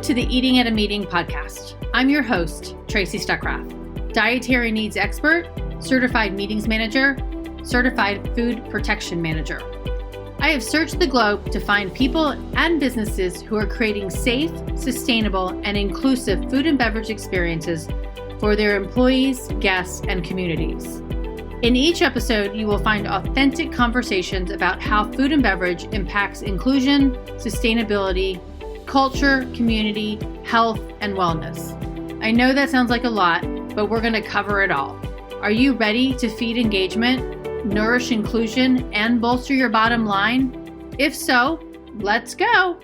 Welcome to the Eating at a Meeting podcast. I'm your host, Tracy Stuckrath, dietary needs expert, certified meetings manager, certified food protection manager. I have searched the globe to find people and businesses who are creating safe, sustainable, and inclusive food and beverage experiences for their employees, guests, and communities. In each episode, you will find authentic conversations about how food and beverage impacts inclusion, sustainability, culture, community, health, and wellness. I know that sounds like a lot, but we're going to cover it all. Are you ready to feed engagement, nourish inclusion, and bolster your bottom line? If so, let's go.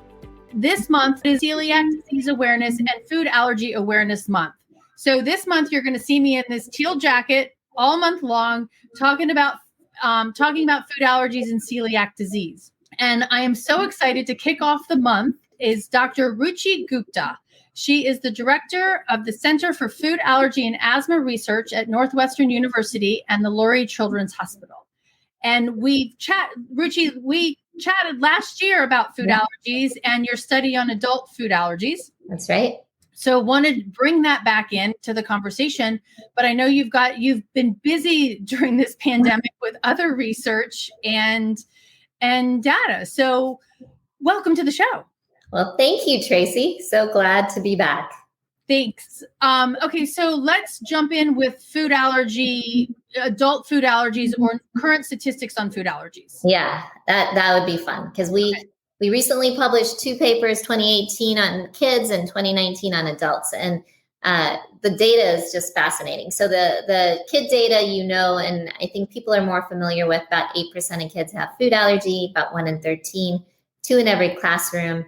This month is Celiac Disease Awareness and Food Allergy Awareness Month. So this month, you're going to see me in this teal jacket all month long, talking about food allergies and celiac disease. And I am so excited to kick off the month is Dr. Ruchi Gupta. She is the director of the Center for Food Allergy and Asthma Research at Northwestern University and the Lurie Children's Hospital. And Ruchi, we chatted last year about food allergies and your study on adult food allergies. That's right. So wanted to bring that back into the conversation, but I know you've been busy during this pandemic with other research and data. So welcome to the show. Well, thank you, Tracy. So glad to be back. Thanks. Okay, so let's jump in with food allergy, adult food allergies, or current statistics on food allergies. Yeah, that would be fun because we recently published 2 papers, 2018 on kids and 2019 on adults, and the data is just fascinating. So the kid data, and I think people are more familiar with, about 8% of kids have food allergy, about 1 in 13, 2 in every classroom.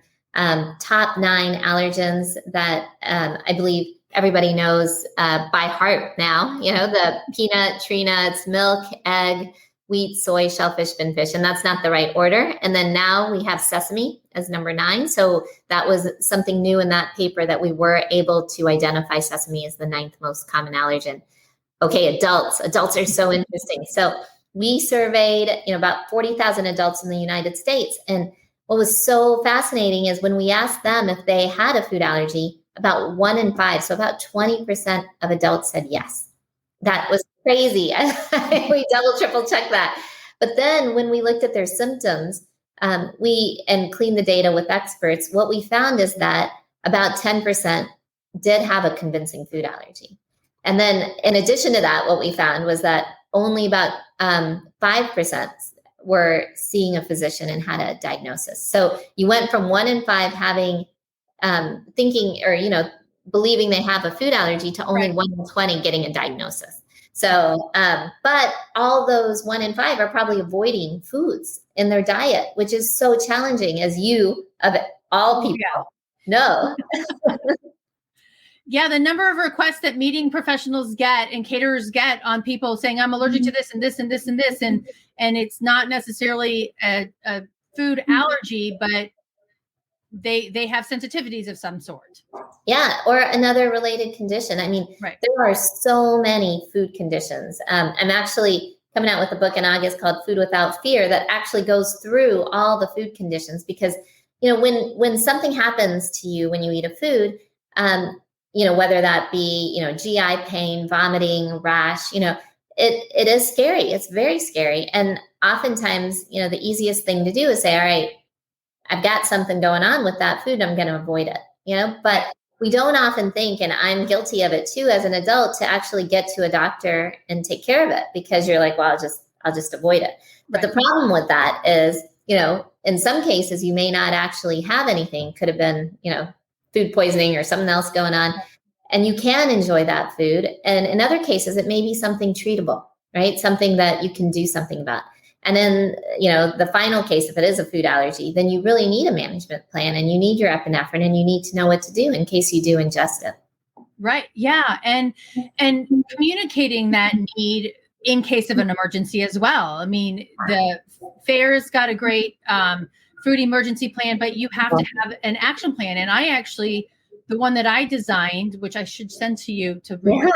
Top 9 allergens that I believe everybody knows by heart now, the peanut, tree nuts, milk, egg, wheat, soy, shellfish, finfish, and that's not the right order. And then now we have sesame as number 9. So that was something new in that paper that we were able to identify sesame as the 9th most common allergen. Okay, adults are so interesting. So we surveyed, about 40,000 adults in the United States. And what was so fascinating is when we asked them if they had a food allergy, about 1 in 5, so about 20% of adults said yes. That was crazy. We double, triple checked that. But then when we looked at their symptoms, and cleaned the data with experts, what we found is that about 10% did have a convincing food allergy. And then in addition to that, what we found was that only about 5% were seeing a physician and had a diagnosis. So you went from 1 in 5 having, thinking or, believing they have a food allergy to only 1 in 20 getting a diagnosis. So, but all those 1 in 5 are probably avoiding foods in their diet, which is so challenging, as you, of all people, know. Yeah, the number of requests that meeting professionals get and caterers get on people saying, I'm allergic to this and this and this and this. And it's not necessarily a food allergy, but they have sensitivities of some sort. Yeah, or another related condition. I mean, There are so many food conditions. I'm actually coming out with a book in August called Food Without Fear that actually goes through all the food conditions because, when something happens to you when you eat a food, whether that be, GI pain, vomiting, rash, it is scary. It's very scary. And oftentimes, the easiest thing to do is say, all right, I've got something going on with that food. I'm going to avoid it, but we don't often think, and I'm guilty of it too, as an adult, to actually get to a doctor and take care of it because you're like, well, I'll just avoid it. But the problem with that is, in some cases, you may not actually have anything. Could have been, food poisoning or something else going on. And you can enjoy that food. And in other cases, it may be something treatable, right? Something that you can do something about. And then, the final case, if it is a food allergy, then you really need a management plan and you need your epinephrine and you need to know what to do in case you do ingest it. Right. Yeah. And communicating that need in case of an emergency as well. I mean, the FAAR's got a great food emergency plan, but you have to have an action plan. And the one that I designed, which I should send to you to read,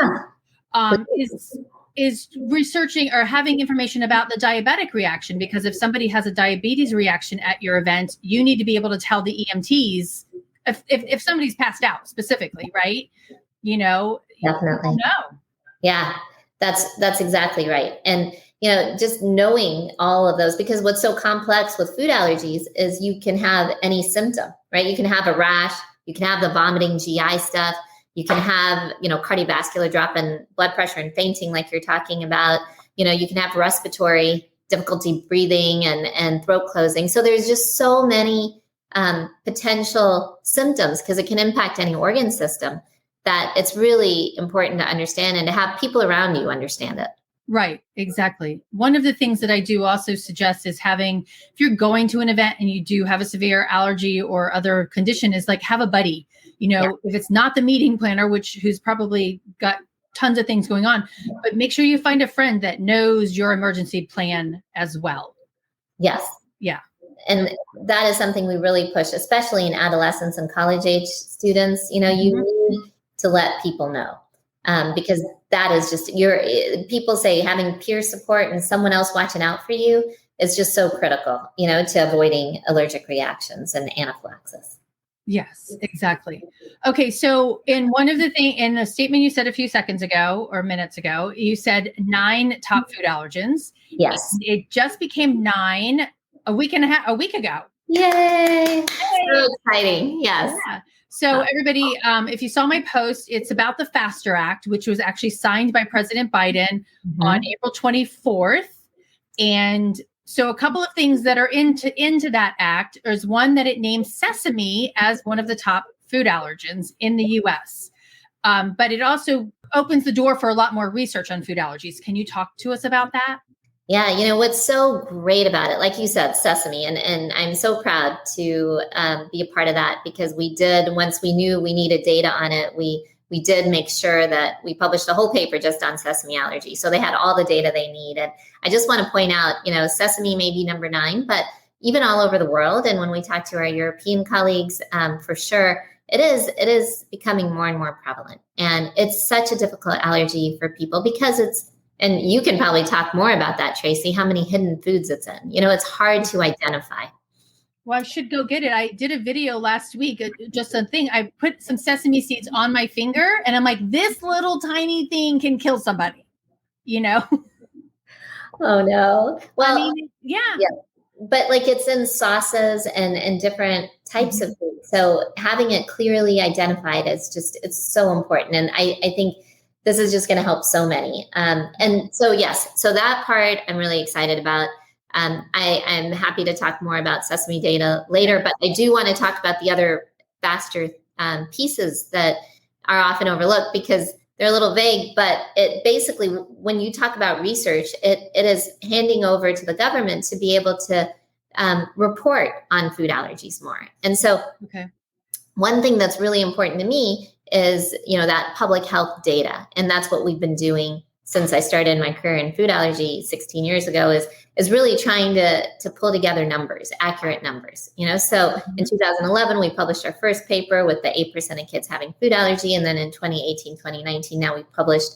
is researching or having information about the diabetic reaction, because if somebody has a diabetes reaction at your event, you need to be able to tell the EMTs if somebody's passed out specifically, right? Definitely. No. Yeah, that's exactly right. And, just knowing all of those, because what's so complex with food allergies is you can have any symptom, right? You can have a rash, you can have the vomiting GI stuff, you can have, cardiovascular drop in blood pressure and fainting like you're talking about, you can have respiratory difficulty breathing and throat closing. So there's just so many potential symptoms because it can impact any organ system that it's really important to understand and to have people around you understand it. Right. Exactly. One of the things that I do also suggest is if you're going to an event and you do have a severe allergy or other condition, is like have a buddy, if it's not the meeting planner, who's probably got tons of things going on, but make sure you find a friend that knows your emergency plan as well. Yes. Yeah. And that is something we really push, especially in adolescents and college age students. You need to let people know. Because that is just people say having peer support and someone else watching out for you is just so critical, to avoiding allergic reactions and anaphylaxis. Yes, exactly. Okay. So in the statement you said a few seconds ago or minutes ago, you said 9 top food allergens. Yes. It just became 9 a week ago. Yay. So exciting. Yes. Yeah. So everybody, if you saw my post, it's about the FASTER Act, which was actually signed by President Biden on April 24th. And so a couple of things that are into that act is one, that it names sesame as one of the top food allergens in the US. But it also opens the door for a lot more research on food allergies. Can you talk to us about that? Yeah, what's so great about it, like you said, sesame, and I'm so proud to be a part of that, because once we knew we needed data on it, we did make sure that we published a whole paper just on sesame allergy. So they had all the data they need. And I just want to point out, sesame may be number 9, but even all over the world, and when we talk to our European colleagues, for sure, it is becoming more and more prevalent. And it's such a difficult allergy for people because and you can probably talk more about that, Tracy, how many hidden foods it's in. It's hard to identify. Well, I should go get it. I did a video last week, just a thing. I put some sesame seeds on my finger and I'm like, this little tiny thing can kill somebody, Oh, no. Well, yeah. But it's in sauces and different types of food. So having it clearly identified it's so important. And I think this is just going to help so many. And so, yes, so that part I'm really excited about. I'm happy to talk more about sesame data later, but I do want to talk about the other FASTER pieces that are often overlooked because they're a little vague, but it basically, when you talk about research, it is handing over to the government to be able to report on food allergies more. And so one thing that's really important to me is, that public health data. And that's what we've been doing since I started my career in food allergy 16 years ago is really trying to pull together numbers, accurate numbers, So in 2011, we published our first paper with the 8% of kids having food allergy. And then in 2018, 2019, now we published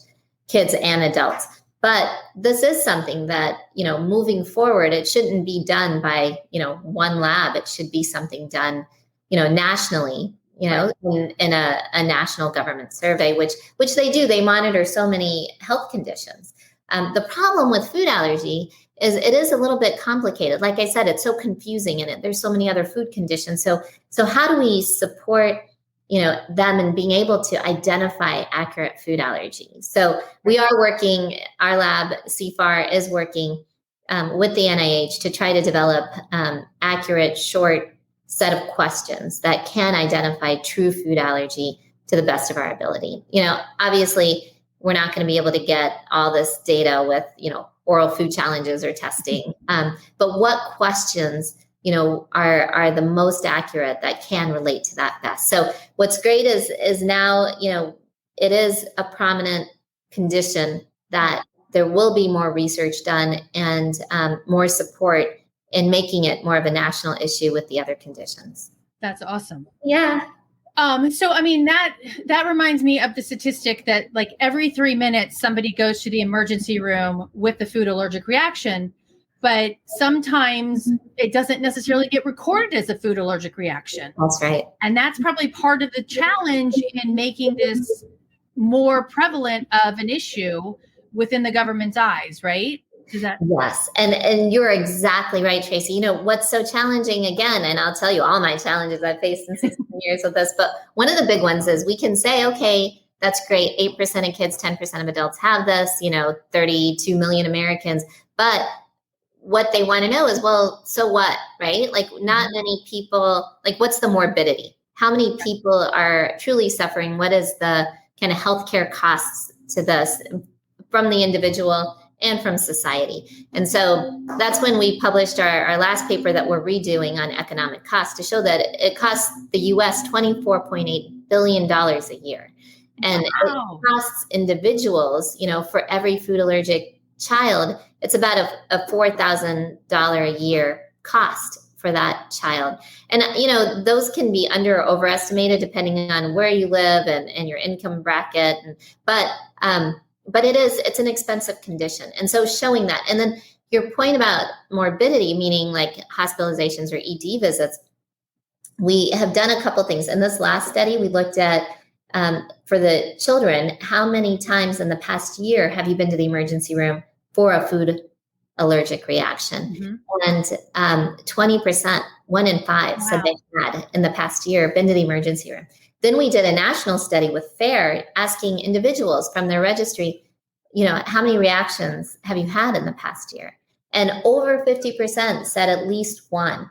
kids and adults. But this is something that, moving forward, it shouldn't be done by, one lab. It should be something done, nationally, in a national government survey, which they do. They monitor so many health conditions. The problem with food allergy is it is a little bit complicated. Like I said, it's so confusing and there's so many other food conditions. So how do we support, them in being able to identify accurate food allergies? So we are working, our lab, CFAAR, is working with the NIH to try to develop accurate, short set of questions that can identify true food allergy to the best of our ability. Obviously, we're not going to be able to get all this data with, oral food challenges or testing. But what questions, are the most accurate that can relate to that best? So what's great is now, it is a prominent condition that there will be more research done and more support in making it more of a national issue with the other conditions. That's awesome. Yeah. So, that reminds me of the statistic that every 3 minutes, somebody goes to the emergency room with the food allergic reaction. but sometimes it doesn't necessarily get recorded as a food allergic reaction. That's right. And that's probably part of the challenge in making this more prevalent of an issue within the government's eyes, right? Yes. And you're exactly right, Tracy. You know, what's so challenging again, and I'll tell you all my challenges I've faced in 16 years with this, but one of the big ones is we can say, okay, that's great. 8% of kids, 10% of adults have this, 32 million Americans. But what they want to know is, well, so what, right? Like not many people, like what's the morbidity? How many people are truly suffering? What is the kind of healthcare costs to this from the individual and from society? And so that's when we published our last paper that we're redoing on economic costs to show that it costs the US $24.8 billion a year. And It costs individuals, for every food allergic child, it's about a $4,000 a year cost for that child. And, those can be under or overestimated depending on where you live and your income bracket. But it's an expensive condition. And so showing that, and then your point about morbidity, meaning like hospitalizations or ED visits, we have done a couple things. In this last study, we looked at, for the children, how many times in the past year have you been to the emergency room for a food allergic reaction? And 20%, 1 in 5 said they had in the past year been to the emergency room. Then we did a national study with FAAR asking individuals from their registry, how many reactions have you had in the past year? And over 50% said at least one.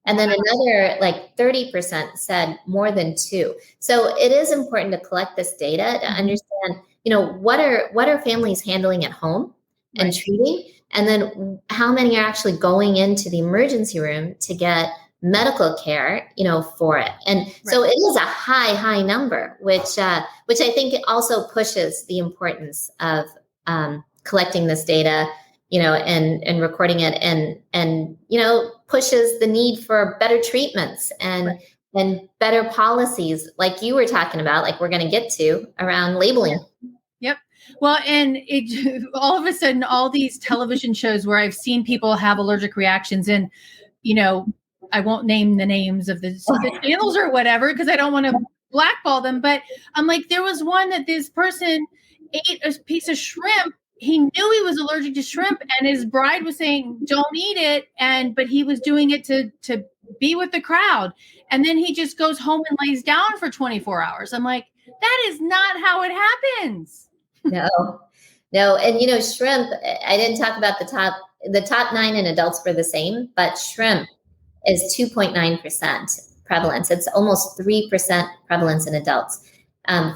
And then another like 30% said more than 2. So it is important to collect this data to understand, what are families handling at home and treating, and then how many are actually going into the emergency room to get medical care, for it. And so it is a high number, which I think also pushes the importance of collecting this data, and recording it, and pushes the need for better treatments and better policies, like you were talking about, like we're going to get to around labeling. Yep. Well, and all of a sudden, all these television shows where I've seen people have allergic reactions, and I won't name the names of the channels or whatever because I don't want to blackball them. But I'm like, there was one that this person ate a piece of shrimp. He knew he was allergic to shrimp, and his bride was saying, "Don't eat it." But he was doing it to be with the crowd. And then he just goes home and lays down for 24 hours. I'm like, that is not how it happens. No. And shrimp, I didn't talk about the top 9 in adults were the same, but shrimp is 2.9% prevalence. It's almost 3% prevalence in adults,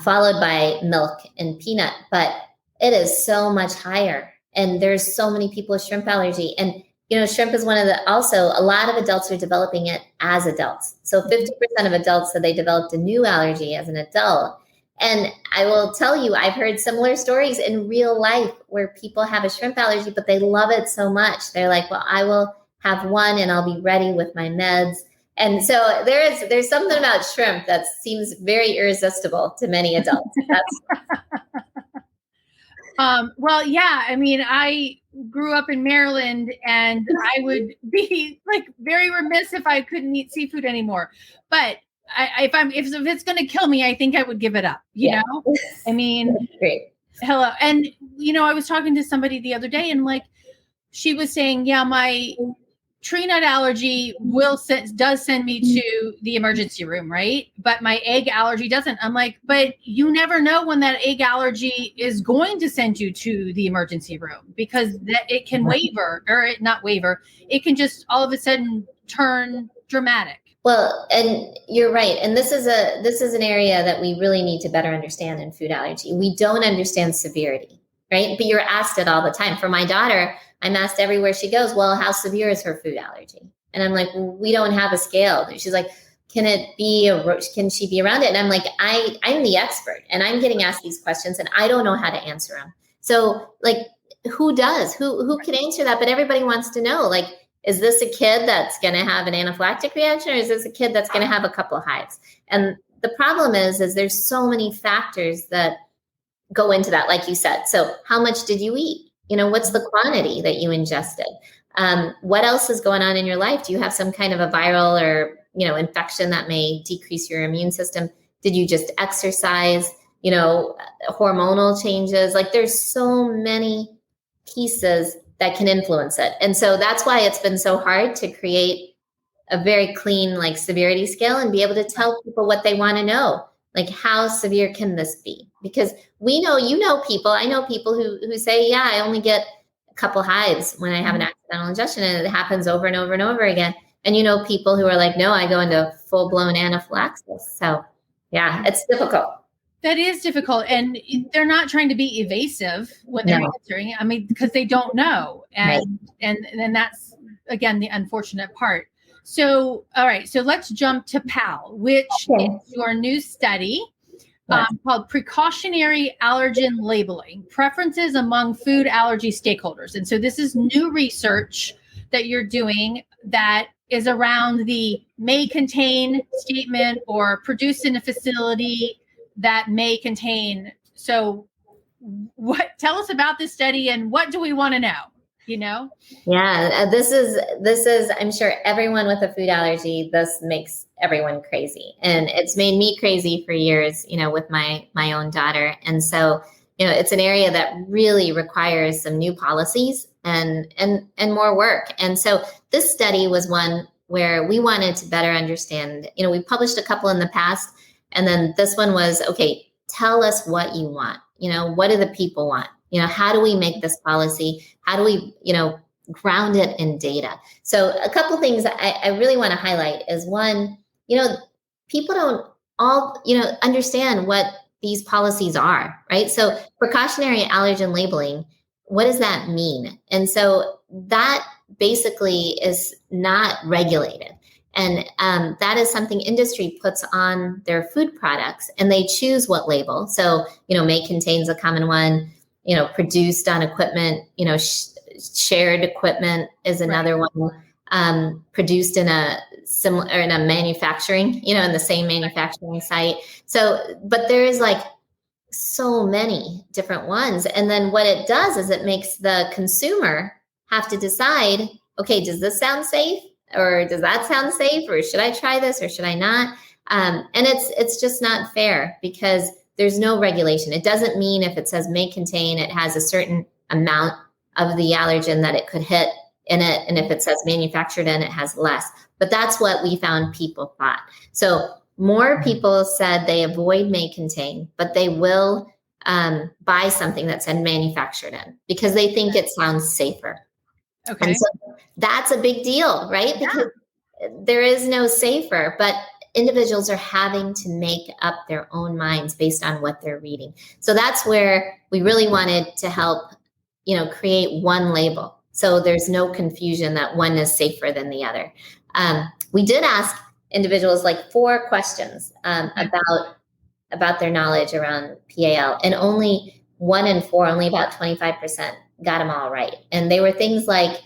followed by milk and peanut, but it is so much higher. And there's so many people with shrimp allergy. And, shrimp is also a lot of adults are developing it as adults. So 50% of adults said they developed a new allergy as an adult. And I will tell you, I've heard similar stories in real life where people have a shrimp allergy, but they love it so much. They're like, well, I will have one and I'll be ready with my meds. And so there's something about shrimp that seems very irresistible to many adults. Well, yeah, I mean, I grew up in Maryland, and I would be like very remiss if I couldn't eat seafood anymore. But if it's going to kill me, I think I would give it up. You know, I mean, great. Hello. And, I was talking to somebody the other day, and like, she was saying, yeah, my tree nut allergy does send me to the emergency room, right? But my egg allergy doesn't. I'm like, but you never know when that egg allergy is going to send you to the emergency room, because it can waver, or not waver. It can just all of a sudden turn dramatic. Well, and you're right. And this is an area that we really need to better understand in food allergy. We don't understand severity, right? But you're asked it all the time. For my daughter, I'm asked everywhere she goes, well, how severe is her food allergy? And I'm like, well, we don't have a scale. She's like, can she be around it? And I'm like, I'm the expert, and I'm getting asked these questions, and I don't know how to answer them. So like, who does? Who can answer that? But everybody wants to know, like, is this a kid that's going to have an anaphylactic reaction, or is this a kid that's going to have a couple of hives? And the problem is there's so many factors that go into that, like you said. So how much did you eat? What's the quantity that you ingested? What else is going on in your life? Do you have some kind of a viral or, infection that may decrease your immune system? Did you just exercise? Hormonal changes? Like there's so many pieces that can influence it. And so that's why it's been so hard to create a very clean, like severity scale and be able to tell people what they want to know. Like, how severe can this be? Because we know, people, I know people who say, yeah, I only get a couple hives when I have an accidental ingestion, and it happens over and over and over again. And people who are like, no, I go into full-blown anaphylaxis. So yeah, it's difficult. That is difficult. And they're not trying to be evasive when they're answering. I mean, because they don't know. And that's, again, the unfortunate part. So, all right. So let's jump to PAL, which is your new study called Precautionary Allergen Labeling, Preferences Among Food Allergy Stakeholders. And so this is new research that you're doing that is around the may contain statement or produced in a facility that may contain. So tell us about this study and what do we want to know? Yeah, this is, I'm sure everyone with a food allergy, this makes everyone crazy. And it's made me crazy for years, with my own daughter. And so, it's an area that really requires some new policies and more work. And so this study was one where we wanted to better understand, we published a couple in the past, and then this one was, okay, tell us what you want. What do the people want? How do we make this policy? How do we, ground it in data? So a couple things I really want to highlight is one, people don't all, understand what these policies are, right? So precautionary allergen labeling, what does that mean? And so that basically is not regulated. And that is something industry puts on their food products, and they choose what label. So, may contains a common one, produced on equipment, shared equipment is another one, produced in a similar, or in a manufacturing, in the same manufacturing site. So, but there is like so many different ones. And then what it does is it makes the consumer have to decide, okay, does this sound safe? Or does that sound safe? Or should I try this or should I not? And it's just not fair because there's no regulation. It doesn't mean if it says may contain, it has a certain amount of the allergen that it could hit in it. And if it says manufactured in, it has less. But that's what we found people thought. So more people said they avoid may contain, but they will buy something that said manufactured in because they think it sounds safer. Okay. And so that's a big deal, right? Because there is no safer, but individuals are having to make up their own minds based on what they're reading. So that's where we really wanted to help, create one label. So there's no confusion that one is safer than the other. We did ask individuals like 4 questions about their knowledge around PAL, and only 1 in 4, only about 25% got them all right. And they were things like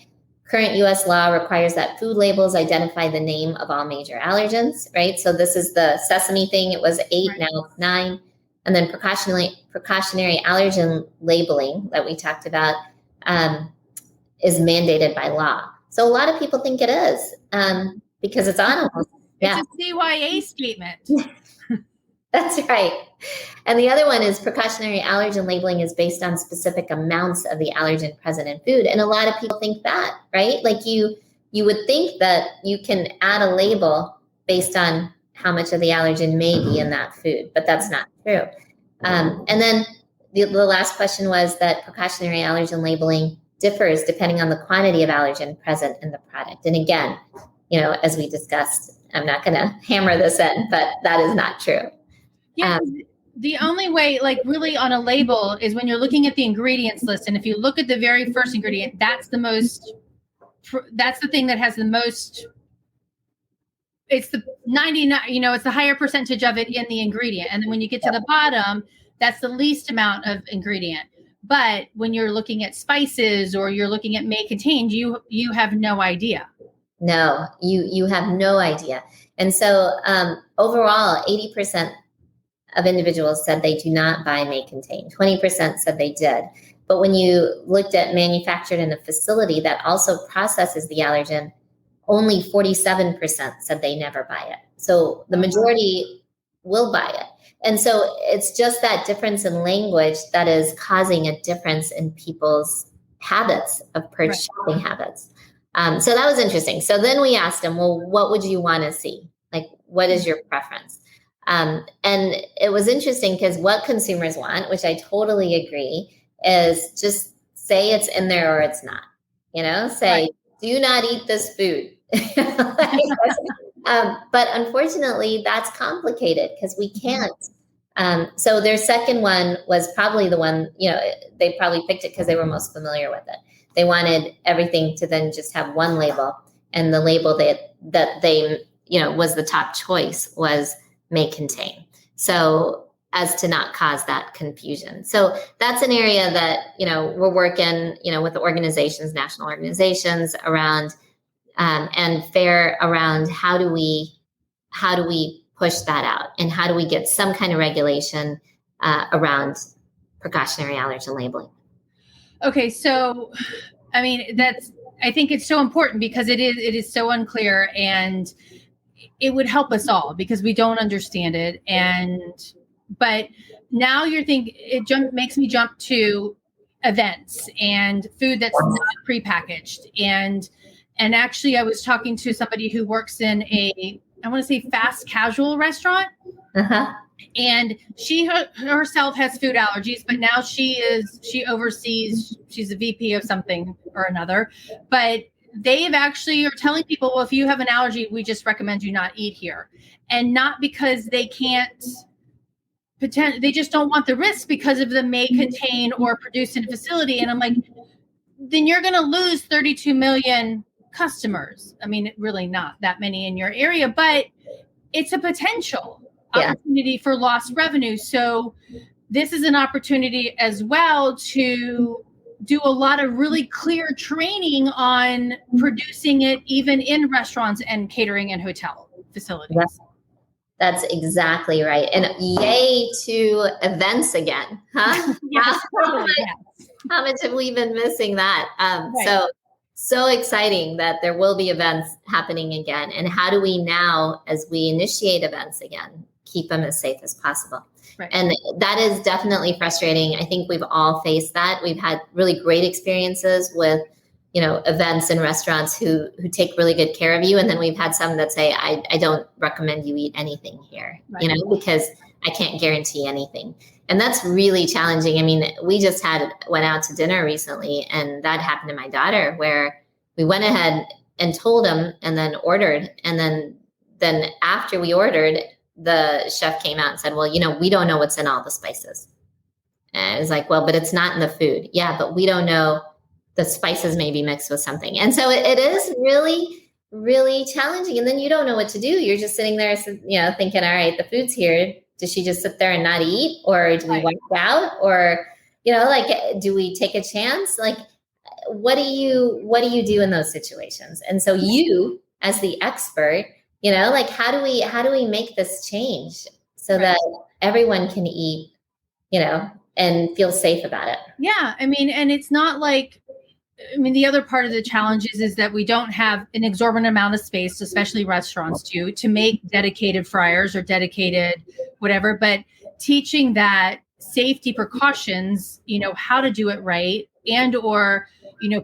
current U.S. law requires that food labels identify the name of all major allergens, right? So this is the sesame thing. It was 8, now it's 9. And then precautionary allergen labeling that we talked about is mandated by law. So a lot of people think it is because it's animals. It's a CYA statement. That's right. And the other one is precautionary allergen labeling is based on specific amounts of the allergen present in food. And a lot of people think that, right? Like you would think that you can add a label based on how much of the allergen may be in that food, but that's not true. And then the last question was that precautionary allergen labeling differs depending on the quantity of allergen present in the product. And again, as we discussed, I'm not going to hammer this in, but that is not true. Yeah, the only way, like really on a label, is when you're looking at the ingredients list. And if you look at the very first ingredient, that's the thing that has the most, it's the 99, it's the higher percentage of it in the ingredient. And then when you get to the bottom, that's the least amount of ingredient. But when you're looking at spices or you're looking at may contain, you have no idea. No, you have no idea. And so overall, 80% of individuals said they do not buy may contain. 20% said they did. But when you looked at manufactured in a facility that also processes the allergen, only 47% said they never buy it. So the majority will buy it. And so it's just that difference in language that is causing a difference in people's habits of purchase shopping habits. So that was interesting. So then we asked them, well, what would you want to see? Like, what is your preference? And it was interesting because what consumers want, which I totally agree, is just say it's in there or it's not. Say, do not eat this food. But unfortunately, that's complicated because we can't. So their second one was probably the one, they probably picked it because they were most familiar with it. They wanted everything to then just have one label, and the label that they was the top choice was may contain. So as to not cause that confusion. So that's an area that, we're working, with the organizations, national organizations around, and FAAR around how do we push that out, and how do we get some kind of regulation around precautionary allergen labeling? Okay, so I think it's so important because it is so unclear, and it would help us all because we don't understand it. But now makes me jump to events and food that's not prepackaged. And actually I was talking to somebody who works in I want to say fast casual restaurant. And she herself has food allergies, but now she oversees, she's a VP of something or another, but they've actually are telling people, well, if you have an allergy, we just recommend you not eat here. And not because they can't they just don't want the risk because of the may contain or produce in a facility. And I'm like, then you're going to lose 32 million customers. I mean, really not that many in your area, but it's a potential opportunity for lost revenue. So this is an opportunity as well to do a lot of really clear training on producing it even in restaurants and catering and hotel facilities. Yes. That's exactly right. And yay to events again, huh? Yes, totally, How much have we been missing that? So exciting that there will be events happening again. And how do we now, as we initiate events again, keep them as safe as possible? Right. And that is definitely frustrating. I think we've all faced that. We've had really great experiences with events and restaurants who take really good care of you. And then we've had some that say, I don't recommend you eat anything here, because I can't guarantee anything. And that's really challenging. I mean, we just went out to dinner recently, and that happened to my daughter, where we went ahead and told them and then ordered. And then after we ordered, the chef came out and said, well, we don't know what's in all the spices. And I was like, well, but it's not in the food. Yeah, but we don't know. The spices may be mixed with something. And so it is really, really challenging. And then you don't know what to do. You're just sitting there, thinking, all right, the food's here. Does she just sit there and not eat? Or do we wipe out? Or, do we take a chance? Like, what do you do in those situations? And so you, as the expert, how do we make this change so that everyone can eat, and feel safe about it? Yeah. I mean, and it's not like, the other part of the challenge is that we don't have an exorbitant amount of space, especially restaurants to make dedicated fryers or dedicated whatever, but teaching that safety precautions, how to do it right, and, or,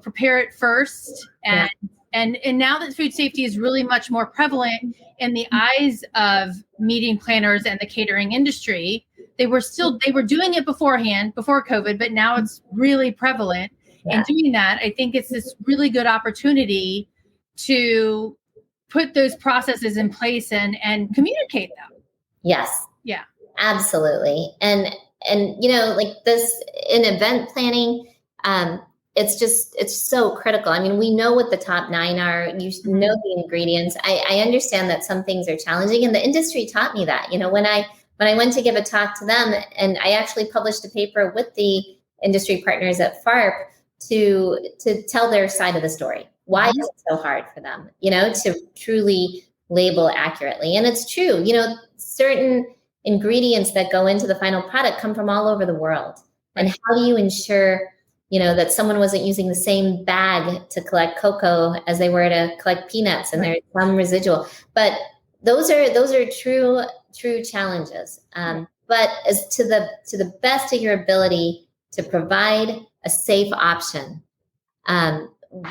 prepare it first. And now that food safety is really much more prevalent in the eyes of meeting planners and the catering industry, they were doing it beforehand, before COVID, but now it's really prevalent. And doing that, I think it's this really good opportunity to put those processes in place and communicate them. Yes. Yeah. Absolutely. And like this in event planning, it's so critical. I mean, we know what the top 9 are. You know the ingredients. I understand that some things are challenging, and the industry taught me that. When I went to give a talk to them, and I actually published a paper with the industry partners at FAAR to tell their side of the story. Why is it so hard for them, to truly label accurately? And it's true, certain ingredients that go into the final product come from all over the world. And how do you ensure that someone wasn't using the same bag to collect cocoa as they were to collect peanuts, and there's some residual. But those are true challenges. But as to the best of your ability to provide a safe option,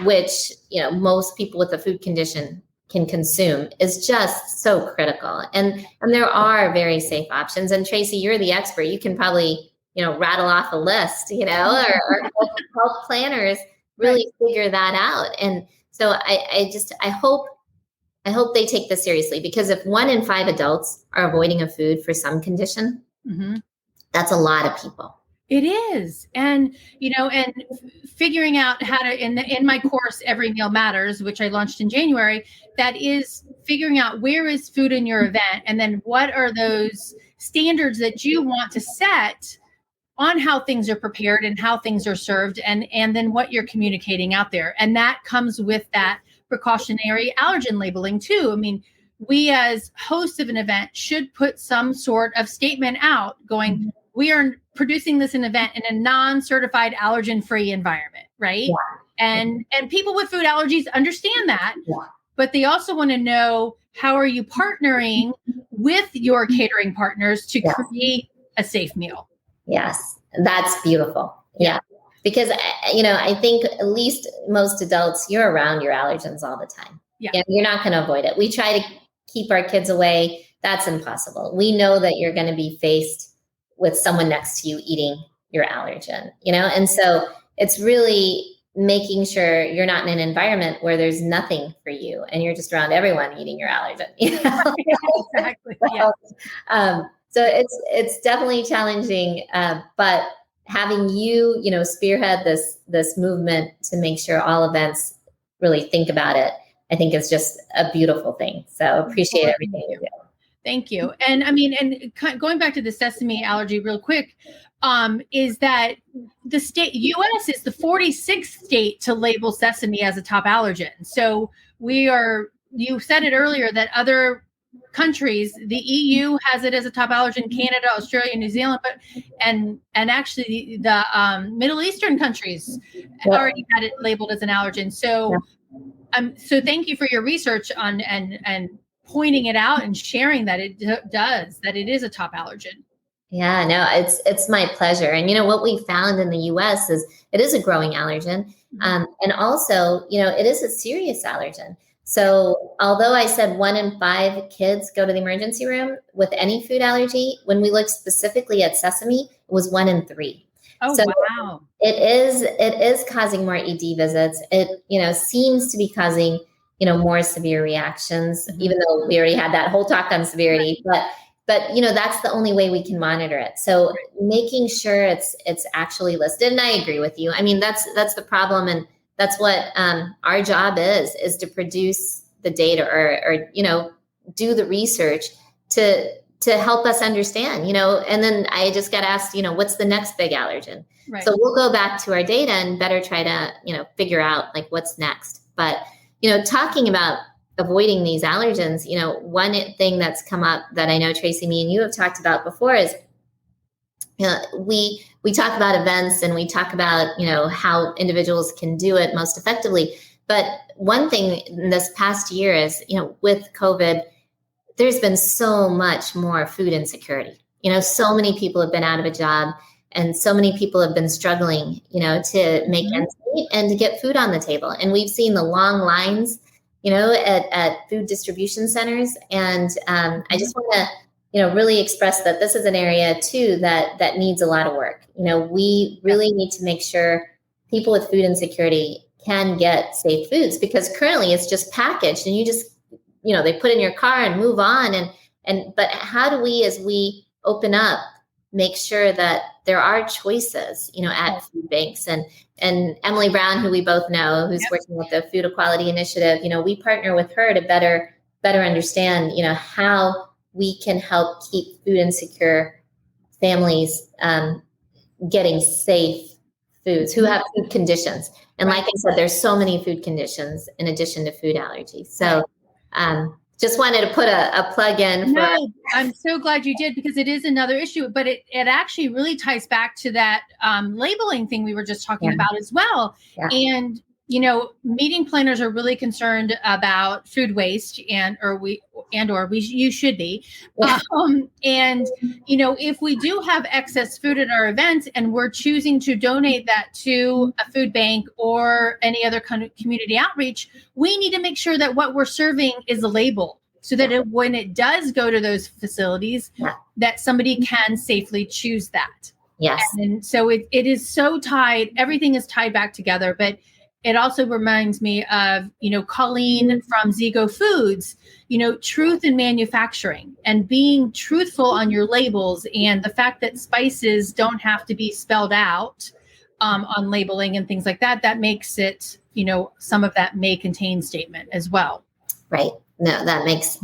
which most people with a food condition can consume, is just so critical. And there are very safe options. And Tracy, you're the expert. You can probably rattle off a list, or help planners really figure that out. And so I hope they take this seriously, because if 1 in 5 adults are avoiding a food for some condition, that's a lot of people. It is. And, and figuring out how to, in my course, Every Meal Matters, which I launched in January, that is figuring out where is food in your event, and then what are those standards that you want to set on how things are prepared and how things are served, and then what you're communicating out there. And that comes with that precautionary allergen labeling too. I mean, we as hosts of an event should put some sort of statement out going, we are producing this event in a non-certified allergen-free environment, right? Yeah. And people with food allergies understand that, but they also want to know, how are you partnering with your catering partners to create a safe meal? Yes, that's beautiful. Yeah. Because, I think at least most adults, you're around your allergens all the time. Yeah. And you're not going to avoid it. We try to keep our kids away. That's impossible. We know that you're going to be faced with someone next to you eating your allergen, and so it's really making sure you're not in an environment where there's nothing for you and you're just around everyone eating your allergen. Exactly. So it's definitely challenging, but having you, spearhead this movement to make sure all events really think about it, I think is just a beautiful thing. So appreciate everything you do. Thank you. And I mean, and going back to the sesame allergy real quick, is that the U.S. is the 46th state to label sesame as a top allergen. So you said it earlier that other countries, the EU has it as a top allergen, Canada, Australia, New Zealand, and actually the Middle Eastern countries already had it labeled as an allergen. So, so thank you for your research on and pointing it out and sharing that it is a top allergen. Yeah, no, it's my pleasure. And what we found in the U.S. is it is a growing allergen, and also it is a serious allergen. So although I said 1 in 5 kids go to the emergency room with any food allergy, when we looked specifically at sesame, it was 1 in 3. Oh, so wow! It is causing more ED visits. It seems to be causing more severe reactions, even though we already had that whole talk on severity. But that's the only way we can monitor it. So making sure it's actually listed. And I agree with you. I mean, that's the problem, and that's what our job is to produce the data or do the research to help us understand. And then I just got asked, what's the next big allergen? Right. So we'll go back to our data and better try to figure out like what's next. But talking about avoiding these allergens, one thing that's come up that I know, Tracy, me and you have talked about before is, we talk about events and we talk about, how individuals can do it most effectively. But one thing in this past year is, with COVID, there's been so much more food insecurity. So many people have been out of a job, and so many people have been struggling, to make ends meet and to get food on the table. And we've seen the long lines, at food distribution centers. And I just want to, really express that this is an area too that needs a lot of work. We really need to make sure people with food insecurity can get safe foods, because currently it's just packaged and you just, they put in your car and move on. But how do we, as we open up, make sure that there are choices, at food banks? And Emily Brown, who we both know, who's working with the Food Equality Initiative, we partner with her to better understand, how we can help keep food insecure families getting safe foods who have food conditions. And like I said, there's so many food conditions in addition to food allergies. So just wanted to put a plug in. No, I'm so glad you did, because it is another issue, but it actually really ties back to that labeling thing we were just talking about as well. Yeah. And, meeting planners are really concerned about food waste, you should be. Yeah. And, if we do have excess food at our events and we're choosing to donate that to a food bank or any other kind of community outreach, we need to make sure that what we're serving is labeled, so that when it does go to those facilities, that somebody can safely choose that. Yes. And so it is so tied. Everything is tied back together. But it also reminds me of, Colleen from Zigo Foods, truth in manufacturing and being truthful on your labels, and the fact that spices don't have to be spelled out on labeling and things like that. That makes it, some of that may contain statement as well. Right. No, that makes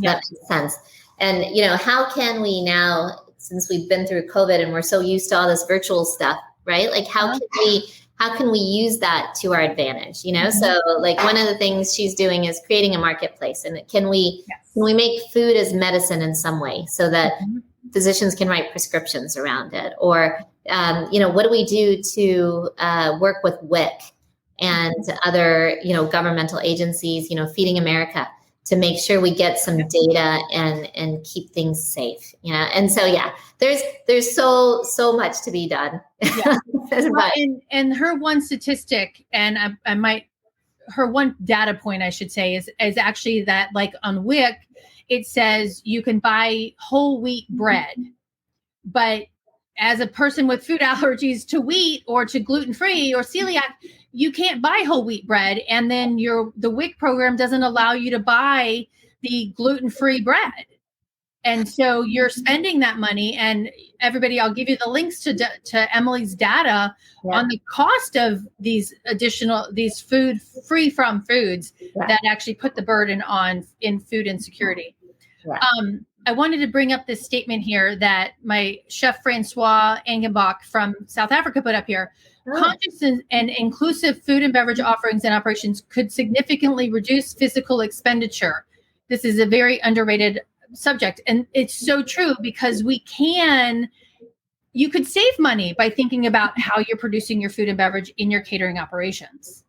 sense. And, how can we now, since we've been through COVID and we're so used to all this virtual stuff, right? Like how can we use that to our advantage? So like one of the things she's doing is creating a marketplace, and can we make food as medicine in some way so that physicians can write prescriptions around it? Or, what do we do to work with WIC and other, governmental agencies, Feeding America, to make sure we get some data and keep things safe. And so, there's so much to be done. Yeah. Well, and her one statistic, and her one data point, I should say, is actually that, like on WIC, it says you can buy whole wheat bread, but as a person with food allergies to wheat or to gluten-free or celiac, you can't buy whole wheat bread. And then the WIC program doesn't allow you to buy the gluten-free bread. And so you're spending that money, and everybody, I'll give you the links to Emily's data on the cost of these food free from foods that actually put the burden in food insecurity. Yeah. I wanted to bring up this statement here that my chef Francois Angenbach from South Africa put up here. Conscious and inclusive food and beverage offerings and operations could significantly reduce physical expenditure. This is a very underrated subject. And it's so true, because you could save money by thinking about how you're producing your food and beverage in your catering operations.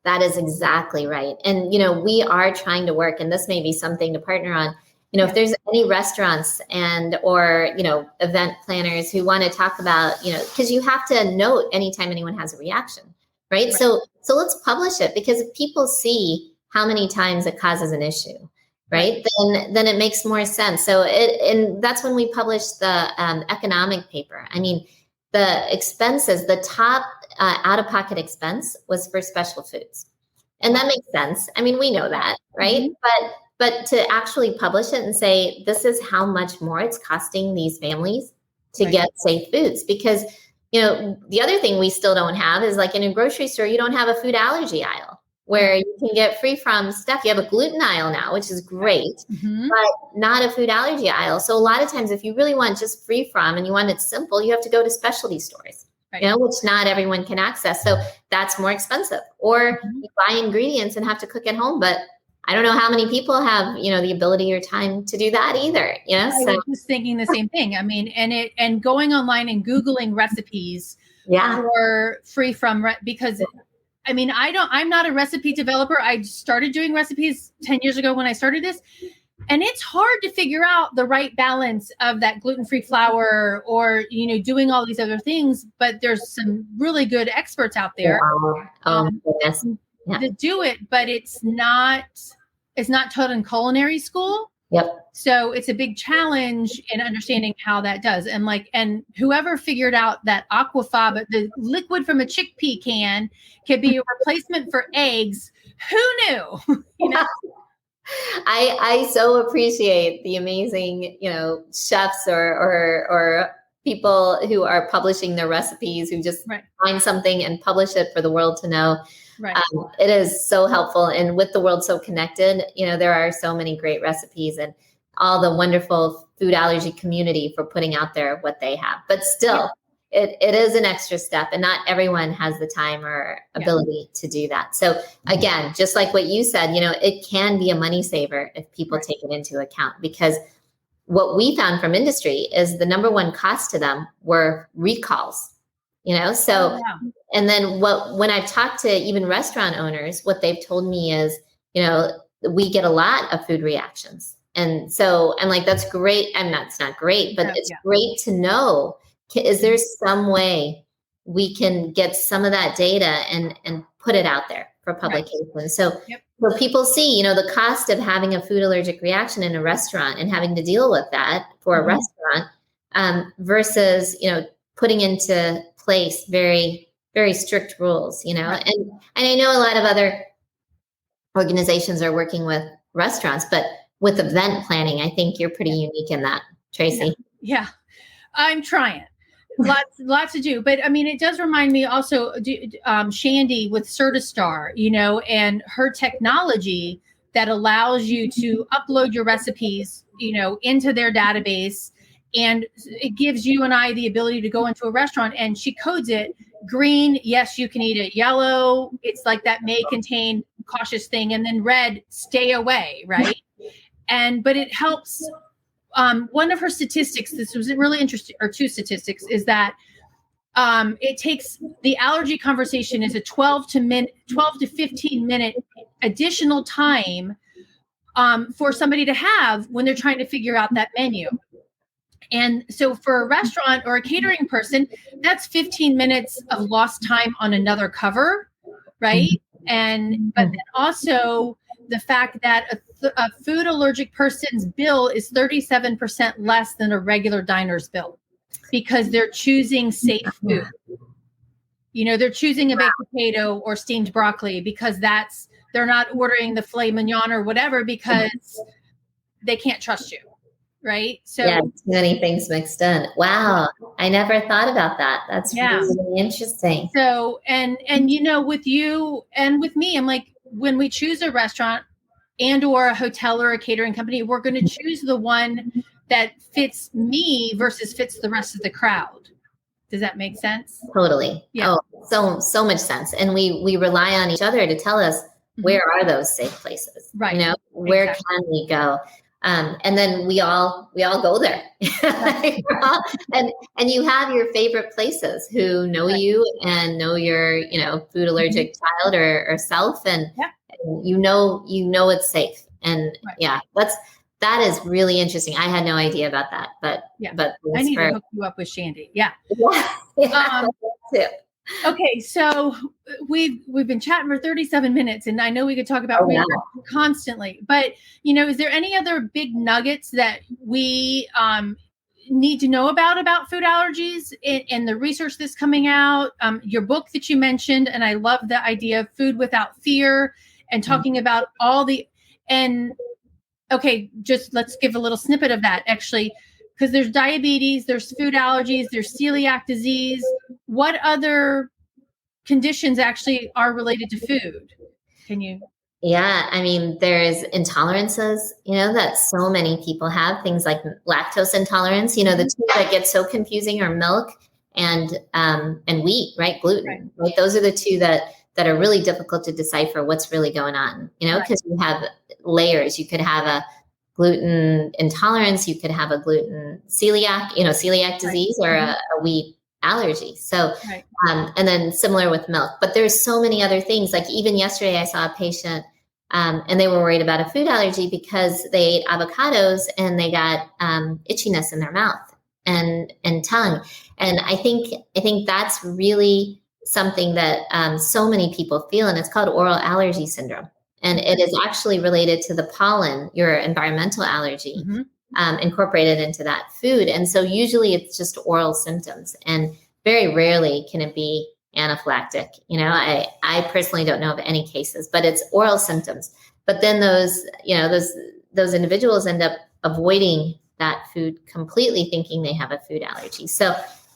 That is exactly right. And, we are trying to work, and this may be something to partner on. If there's any restaurants or event planners who want to talk about, because you have to note anytime anyone has a reaction, right? So let's publish it, because if people see how many times it causes an issue, right? Then it makes more sense. So and that's when we published the economic paper. I mean, the expenses, the top out-of-pocket expense was for special foods. And that makes sense. I mean, we know that, right? Mm-hmm. But to actually publish it and say, this is how much more it's costing these families to get safe foods. Because, the other thing we still don't have is, like, in a grocery store, you don't have a food allergy aisle where you can get free from stuff. You have a gluten aisle now, which is great, but not a food allergy aisle. So a lot of times, if you really want just free from and you want it simple, you have to go to specialty stores, which not everyone can access. So that's more expensive. Or you buy ingredients and have to cook at home, but I don't know how many people have, the ability or time to do that either. I was thinking the same thing. I mean, and going online and Googling recipes for free from, because I mean, I'm not a recipe developer. I started doing recipes 10 years ago when I started this, and it's hard to figure out the right balance of that gluten-free flour or, doing all these other things. But there's some really good experts out there to do it, but it's not taught in culinary school. Yep. So it's a big challenge in understanding how that does. And whoever figured out that aquafaba, the liquid from a chickpea can be a replacement for eggs, who knew? I so appreciate the amazing, chefs or people who are publishing their recipes, who just find something and publish it for the world to know. Right. It is so helpful. And with the world so connected, there are so many great recipes, and all the wonderful food allergy community for putting out there what they have. But still, it is an extra step, and not everyone has the time or ability to do that. So again, just like what you said, it can be a money saver if people take it into account, because what we found from industry is the number one cost to them were recalls, so, and then when I've talked to even restaurant owners, what they've told me is, we get a lot of food reactions. And so I'm like, that's great. And that's not great, but it's great to know, is there some way we can get some of that data and put it out there for publication? Right. So people see, the cost of having a food allergic reaction in a restaurant and having to deal with that for a restaurant versus, putting into place very, very strict rules, and I know a lot of other organizations are working with restaurants, but with event planning, I think you're pretty unique in that, Tracy. Yeah. I'm trying. Lots to do. But I mean, it does remind me also, Shandy with Certastar, and her technology that allows you to upload your recipes, into their database. And it gives you and I the ability to go into a restaurant, and she codes it green. Yes, you can eat it. Yellow, it's like that may contain cautious thing. And then red, stay away. Right. But it helps. One of her statistics, this was really interesting, or two statistics, is that it takes the allergy conversation is a 12 to 15 minute additional time for somebody to have when they're trying to figure out that menu. And so for a restaurant or a catering person, that's 15 minutes of lost time on another cover, right? But then also the fact that a food allergic person's bill is 37% less than a regular diner's bill, because they're choosing safe food. They're choosing a baked potato or steamed broccoli because they're not ordering the filet mignon or whatever because they can't trust you. Right. So too many things mixed in. Wow. I never thought about that. That's really interesting. So, and with you and with me, I'm like, when we choose a restaurant and or a hotel or a catering company, we're going to choose the one that fits me versus fits the rest of the crowd. Does that make sense? Totally. Yeah. Oh, so much sense. And we rely on each other to tell us where are those safe places, right? Where can we go? And then we all go there. and you have your favorite places who know you and know your, food allergic child or self. And you know it's safe. And that is really interesting. I had no idea about that, but I need to hook you up with Shandy. Yeah. Too. Okay, so we've been chatting for 37 minutes, and I know we could talk about constantly, but is there any other big nuggets that we need to know about food allergies and the research that's coming out? Your book that you mentioned, and I love the idea of food without fear and talking about just let's give a little snippet of that actually. Because there's diabetes, there's food allergies, there's celiac disease. What other conditions actually are related to food? Can you? Yeah, I mean, there's intolerances, that so many people have, things like lactose intolerance. The two that get so confusing are milk and wheat, right? Gluten, right? Those are the two that are really difficult to decipher what's really going on, because you have layers. You could have a gluten intolerance, you could have a gluten celiac disease or a wheat allergy. So, and then similar with milk, but there's so many other things. Like even yesterday I saw a patient and they were worried about a food allergy because they ate avocados and they got itchiness in their mouth and tongue. And I think that's really something that so many people feel, and it's called oral allergy syndrome. And it is actually related to the pollen, your environmental allergy, incorporated into that food. And so usually it's just oral symptoms, and very rarely can it be anaphylactic. I personally don't know of any cases, but it's oral symptoms. But then those individuals end up avoiding that food completely, thinking they have a food allergy. So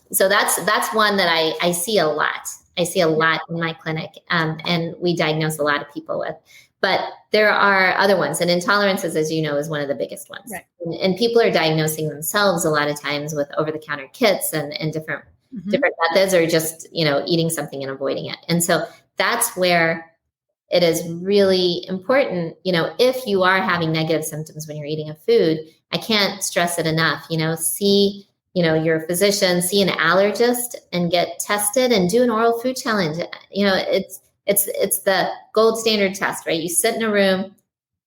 that's one that I see a lot. I see a lot in my clinic, and we diagnose a lot of people with. But there are other ones, and intolerances, as you know, is one of the biggest ones. Right. And people are diagnosing themselves a lot of times with over-the-counter kits and different different methods, or just, eating something and avoiding it. And so that's where it is really important, if you are having negative symptoms when you're eating a food, I can't stress it enough, see, your physician, see an allergist and get tested and do an oral food challenge. It's the gold standard test, right? You sit in a room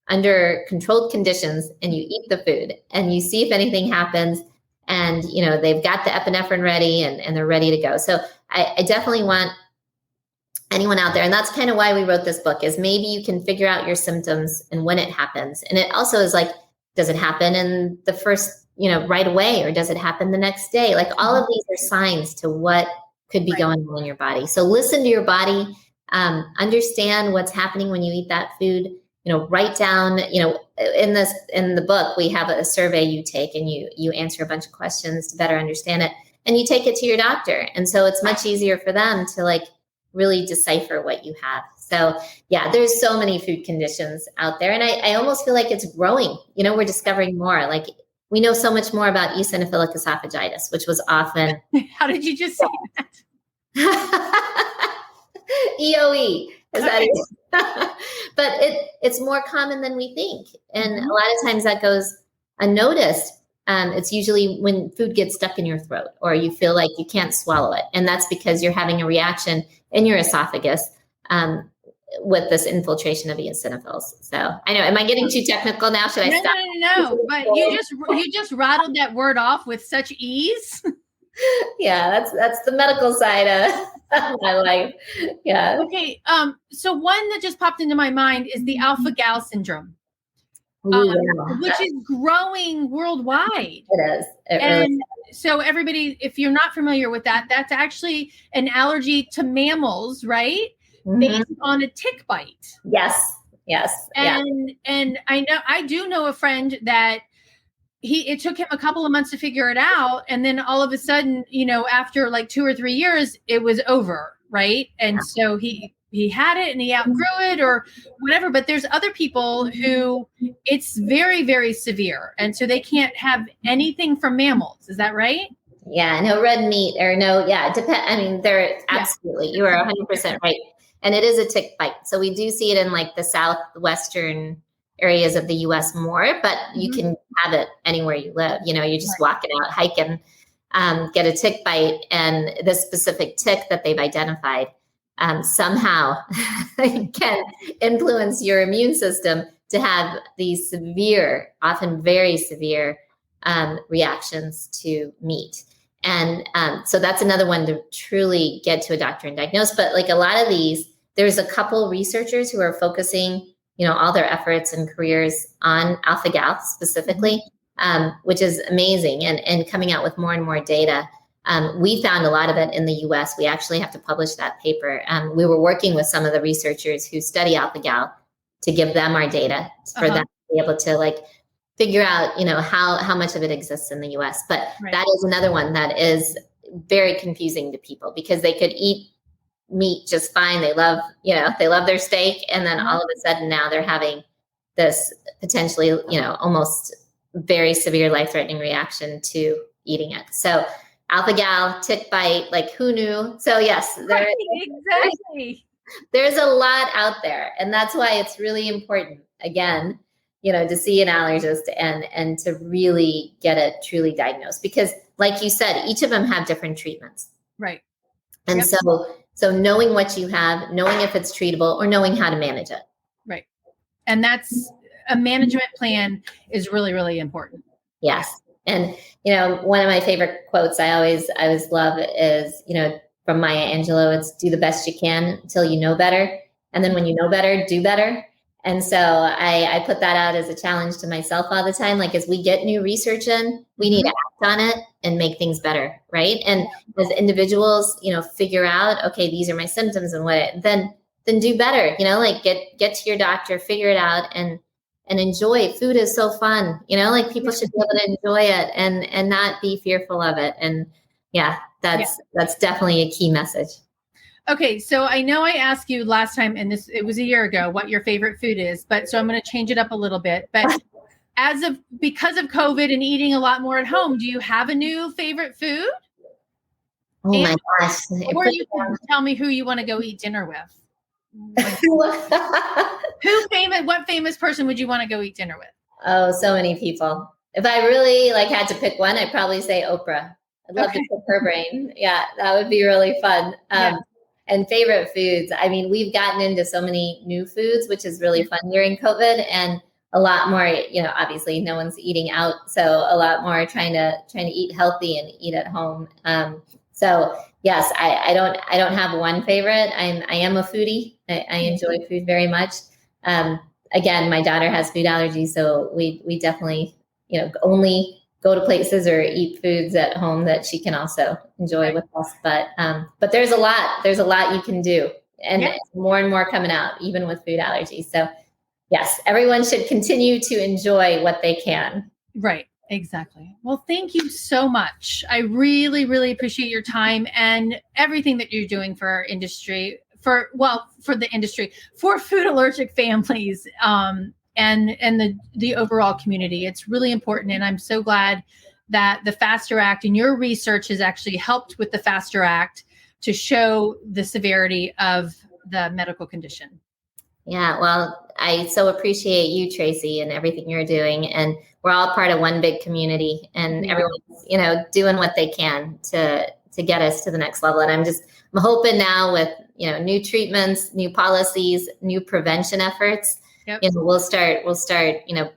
under controlled conditions and you eat the food and you see if anything happens, and, they've got the epinephrine ready and they're ready to go. So I definitely want anyone out there. And that's kind of why we wrote this book, is maybe you can figure out your symptoms and when it happens. And it also is like, does it happen in the first, right away, or does it happen the next day? Like, all of these are signs to what could be going on in your body. So listen to your body, understand what's happening when you eat that food, write down, in the book, we have a survey you take and you answer a bunch of questions to better understand it, and you take it to your doctor. And so it's much easier for them to really decipher what you have. So yeah, there's so many food conditions out there. And I almost feel like it's growing. We're discovering more. Like, we know so much more about eosinophilic esophagitis, which was often. How did you just say that? EOE. Is that it? But it's more common than we think. And a lot of times that goes unnoticed. It's usually when food gets stuck in your throat, or you feel like you can't swallow it. And that's because you're having a reaction in your esophagus with this infiltration of eosinophils. So I know, am I getting too technical now? Should I stop? No. But you just rattled that word off with such ease. Yeah, that's the medical side of my life. Yeah. Okay. So one that just popped into my mind is the AlphaGal Syndrome. Which is growing worldwide. It is. So everybody, if you're not familiar with that, that's actually an allergy to mammals, right? Based on a tick bite. Yes. And I do know a friend that it took him a couple of months to figure it out. And then all of a sudden, after like 2 or 3 years, it was over. Right. And so he had it and he outgrew it or whatever, but there's other people who it's very, very severe. And so they can't have anything from mammals. Is that right? Yeah, no red meat or no. Yeah. They're absolutely, you are 100% right. And it is a tick bite. So we do see it in like the southwestern areas of the US more, but you can have it anywhere you live. You're just walking out, hiking, get a tick bite, and this specific tick that they've identified somehow can influence your immune system to have these severe, often very severe reactions to meat. And so that's another one to truly get to a doctor and diagnose. But like a lot of these, there's a couple researchers who are focusing, all their efforts and careers on AlphaGal specifically, which is amazing, and coming out with more and more data. We found a lot of it in the US. We actually have to publish that paper. We were working with some of the researchers who study AlphaGal to give them our data for them to be able to figure out, how much of it exists in the US. But that is another one that is very confusing to people, because they could eat meat just fine. They love their steak. And then all of a sudden now they're having this potentially, almost very severe life-threatening reaction to eating it. So AlphaGal, tick bite, who knew? So yes, exactly. There's a lot out there. And that's why it's really important, again, to see an allergist and to really get it truly diagnosed. Because like you said, each of them have different treatments. Right. And so knowing what you have, knowing if it's treatable, or knowing how to manage it. Right. And that's a management plan is really, really important. Yes. And, one of my favorite quotes I always love is, from Maya Angelou, it's do the best you can until you know better. And then when you know better, do better. And so I put that out as a challenge to myself all the time. As we get new research in, we need to act on it and make things better. Right. And as individuals, figure out, okay, these are my symptoms and then do better, get to your doctor, figure it out, and enjoy. Food is so fun, people should be able to enjoy it and not be fearful of it. And that's definitely a key message. Okay. So I know I asked you last time, and it was a year ago, what your favorite food is, so I'm going to change it up a little bit, but because of COVID and eating a lot more at home, do you have a new favorite food? Oh my gosh. Or you can tell me who you want to go eat dinner with. What famous person would you want to go eat dinner with? Oh, so many people. If I really had to pick one, I'd probably say Oprah. I'd love to pick her brain. Yeah, that would be really fun. And favorite foods. I mean, we've gotten into so many new foods, which is really fun during COVID, and a lot more, obviously no one's eating out. So a lot more trying to eat healthy and eat at home. So yes, I don't have one favorite. I am a foodie. I enjoy food very much. Again, my daughter has food allergies, so we definitely, only go to places or eat foods at home that she can also enjoy with us. But there's a lot you can do, and more and more coming out, even with food allergies. So yes, everyone should continue to enjoy what they can. Right. Exactly. Well, thank you so much. I really, really appreciate your time and everything that you're doing for our industry, for the industry, for food allergic families, and the overall community. It's really important. And I'm so glad that the FASTER Act and your research has actually helped with the FASTER Act to show the severity of the medical condition. Yeah, well, I so appreciate you, Tracy, and everything you're doing. And we're all part of one big community, and everyone's, doing what they can to get us to the next level. And I'm hoping now with, new treatments, new policies, new prevention efforts, we'll start,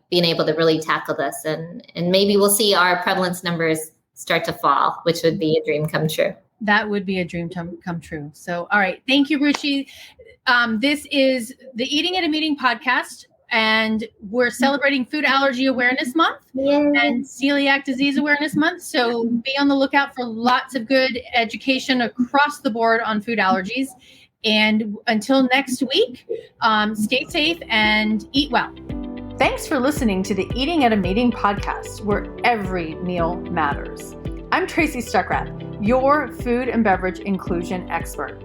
being able to really tackle this, and maybe we'll see our prevalence numbers start to fall, which would be a dream come true. That would be a dream come true. So, all right. Thank you, Ruchi. This is the Eating at a Meeting podcast, and we're celebrating Food Allergy Awareness Month and Celiac Disease Awareness Month. So be on the lookout for lots of good education across the board on food allergies. And until next week, stay safe and eat well. Thanks for listening to the Eating at a Meeting podcast, where every meal matters. I'm Tracy Stuckrath, your food and beverage inclusion expert.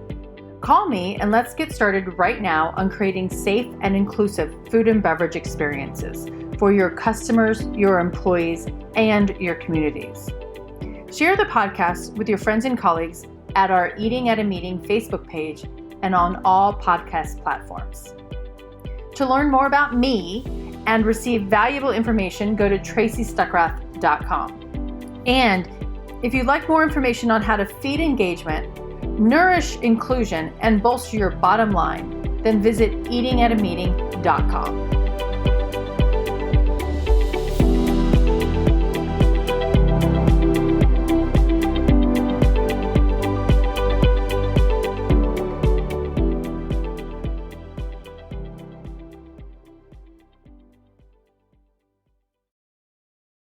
Call me and let's get started right now on creating safe and inclusive food and beverage experiences for your customers, your employees, and your communities. Share the podcast with your friends and colleagues at our Eating at a Meeting Facebook page and on all podcast platforms. To learn more about me and receive valuable information, go to tracystuckrath.com. And if you'd like more information on how to feed engagement, nourish inclusion, and bolster your bottom line, then visit eatingatameeting.com.